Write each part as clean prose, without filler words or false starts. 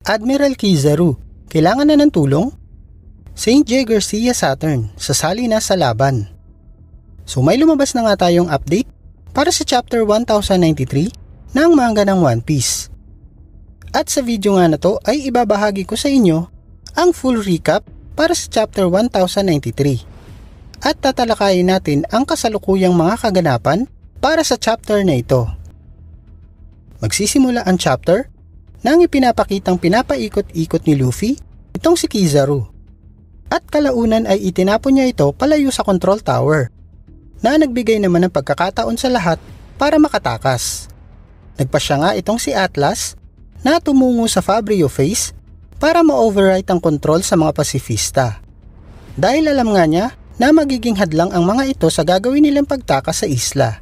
Admiral Kizaru, kailangan na ng tulong? St. J. Garcia Saturn, sasali na sa laban. So may lumabas na nga tayong update para sa chapter 1093 ng manga ng One Piece. At sa video nga na to ay ibabahagi ko sa inyo ang full recap para sa chapter 1093. At tatalakayin natin ang kasalukuyang mga kaganapan para sa chapter na ito. Magsisimula ang chapter nang ipinapakitang pinapaikot-ikot ni Luffy itong si Kizaru. At kalaunan ay itinapon niya ito palayo sa control tower na nagbigay naman ng pagkakataon sa lahat para makatakas. Nagpasya nga itong si Atlas na tumungo sa Fabryo Face para ma-override ang control sa mga pasifista. Dahil alam nga niya na magiging hadlang ang mga ito sa gagawin nilang pagtakas sa isla.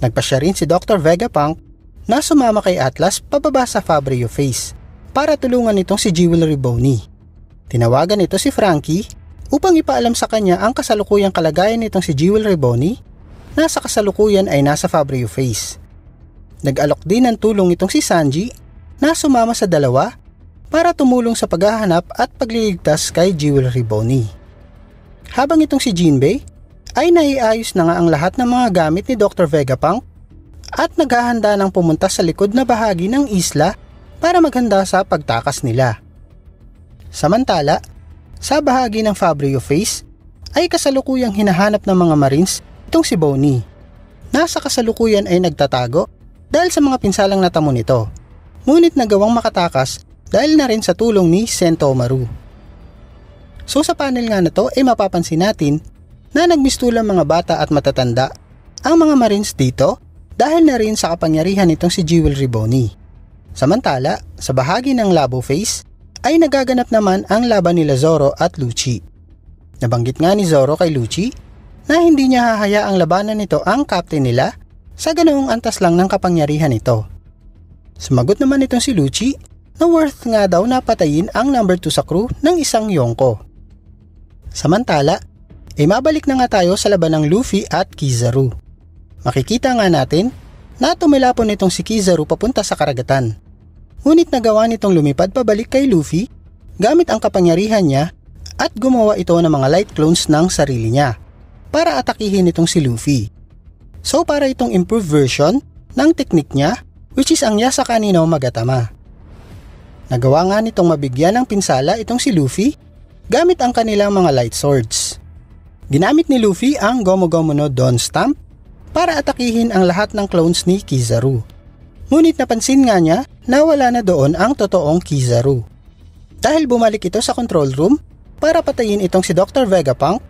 Nagpasya rin si Dr. Vegapunk na sumama kay Atlas pababa sa Fabryo Face para tulungan itong si Jewelry Boney. Tinawagan ito si Franky upang ipaalam sa kanya ang kasalukuyang kalagayan nitong si Jewelry Boney na sa kasalukuyan ay nasa Fabryo Face. Nag-alok din ng tulong itong si Sanji na sumama sa dalawa para tumulong sa paghahanap at pagliligtas kay Jewelry Boney. Habang itong si Jinbei ay naiayos na nga ang lahat ng mga gamit ni Dr. Vegapunk at naghahanda ng pumunta sa likod na bahagi ng isla para maghanda sa pagtakas nila. Samantala, sa bahagi ng Fabryo Face ay kasalukuyang hinahanap ng mga Marines itong si Boney. Nasa kasalukuyan ay nagtatago dahil sa mga pinsalang natamo nito, ngunit nagawang makatakas dahil na rin sa tulong ni Sentomaru. So sa panel nga na to ay mapapansin natin na nagmistulang mga bata at matatanda ang mga Marines dito dahil na rin sa kapangyarihan nitong si Jewelry Boney. Samantala, sa bahagi ng Labo Face ay nagaganap naman ang laban nila Zoro at Lucci. Nabanggit nga ni Zoro kay Lucci na hindi niya hahayaang labanan nito ang captain nila sa ganoong antas lang ng kapangyarihan nito. Sumagot naman itong si Lucci na worth nga daw na patayin ang number 2 sa crew ng isang Yonko. Samantala, ay mabalik na nga tayo sa laban ng Luffy at Kizaru. Makikita nga natin na tumilapon nitong si Kizaru papunta sa karagatan. Ngunit nagawa nitong lumipad pabalik kay Luffy gamit ang kapangyarihan niya at gumawa ito ng mga light clones ng sarili niya para atakihin itong si Luffy. So para itong improved version ng teknik niya which is ang Yasa Kanino Magatama. Nagawa nga nitong mabigyan ng pinsala itong si Luffy gamit ang kanilang mga light swords. Ginamit ni Luffy ang Gomu Gomu no Dawn Stamp para atakihin ang lahat ng clones ni Kizaru. Ngunit napansin nga niya na wala na doon ang totoong Kizaru. Dahil bumalik ito sa control room para patayin itong si Dr. Vegapunk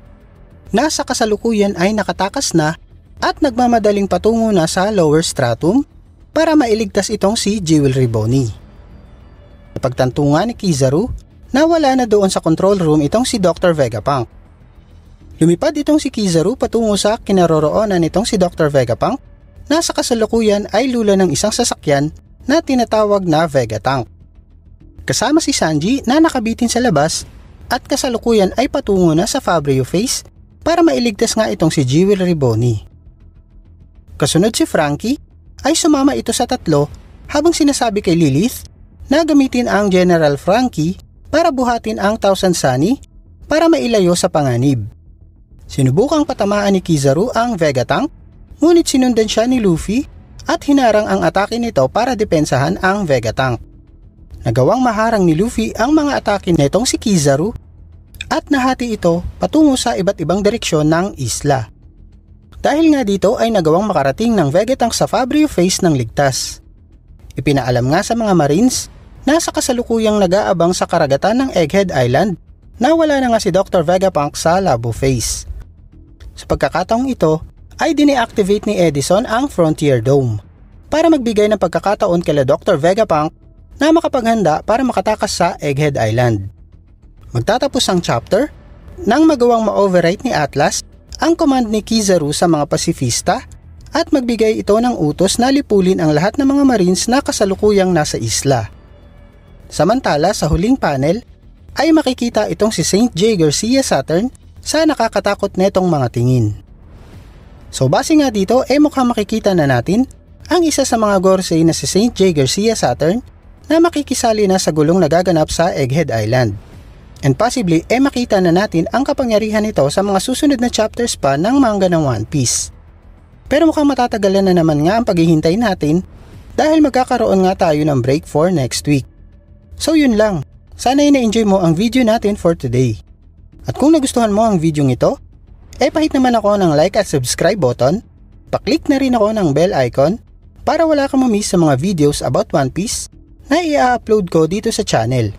na sa kasalukuyan ay nakatakas na at nagmamadaling patungo na sa lower stratum para mailigtas itong si Jewelry Boney. Napagtanto nga ni Kizaru na wala na doon sa control room itong si Dr. Vegapunk. Lumipad itong si Kizaru patungo sa kinaroroonan nitong si Dr. Vegapunk na sa kasalukuyan ay lula ng isang sasakyan na tinatawag na Vegatank. Kasama si Sanji na nakabitin sa labas at kasalukuyan ay patungo na sa Fabryo Face para mailigtas nga itong si Jewelry Boney. Kasunod si Franky ay sumama ito sa tatlo habang sinasabi kay Lilith na gamitin ang General Franky para buhatin ang Thousand Sunny para mailayo sa panganib. Sinubukang patamaan ni Kizaru ang Vegatank, ngunit sinundan siya ni Luffy at hinarang ang atake nito para depensahan ang Vegatank. Nagawang maharang ni Luffy ang mga atake nitong si Kizaru at nahati ito patungo sa iba't ibang direksyon ng isla. Dahil nga dito ay nagawang makarating ng Vegatank sa Fabryo Face ng ligtas. Ipinaalam nga sa mga Marines na sa kasalukuyang nag-aabang sa karagatan ng Egghead Island na wala na nga si Dr. Vegapunk sa Labo Face. Sa pagkakataong ito ay dine-activate ni Edison ang Frontier Dome para magbigay ng pagkakataon kay Dr. Vegapunk na makapaghanda para makatakas sa Egghead Island. Magtatapos ang chapter nang magawang ma-overwrite ni Atlas ang command ni Kizaru sa mga pasifista at magbigay ito ng utos na lipulin ang lahat ng mga Marines na kasalukuyang nasa isla. Samantala sa huling panel ay makikita itong si St. J. Garcia Saturn sa nakakatakot netong mga tingin. So base nga dito mukhang makikita na natin ang isa sa mga Gorosei na si St. J. Garcia Saturn na makikisali na sa gulong nagaganap sa Egghead Island. And possibly makita na natin ang kapangyarihan nito sa mga susunod na chapters pa ng manga ng One Piece. Pero mukhang matatagalan na naman nga ang paghihintay natin dahil magkakaroon nga tayo ng break for next week. So yun lang, sana ay na-enjoy mo ang video natin for today. At kung nagustuhan mo ang video ito, pahit naman ako ng like at subscribe button, paklik na rin ako ng bell icon para wala kang ma-miss sa mga videos about One Piece na i-upload ko dito sa channel.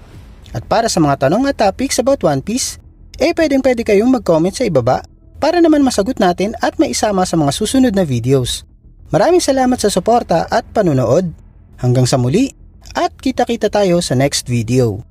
At para sa mga tanong at topics about One Piece, pwede kayong mag-comment sa ibaba para naman masagot natin at maisama sa mga susunod na videos. Maraming salamat sa suporta at panunood. Hanggang sa muli at kita-kita tayo sa next video.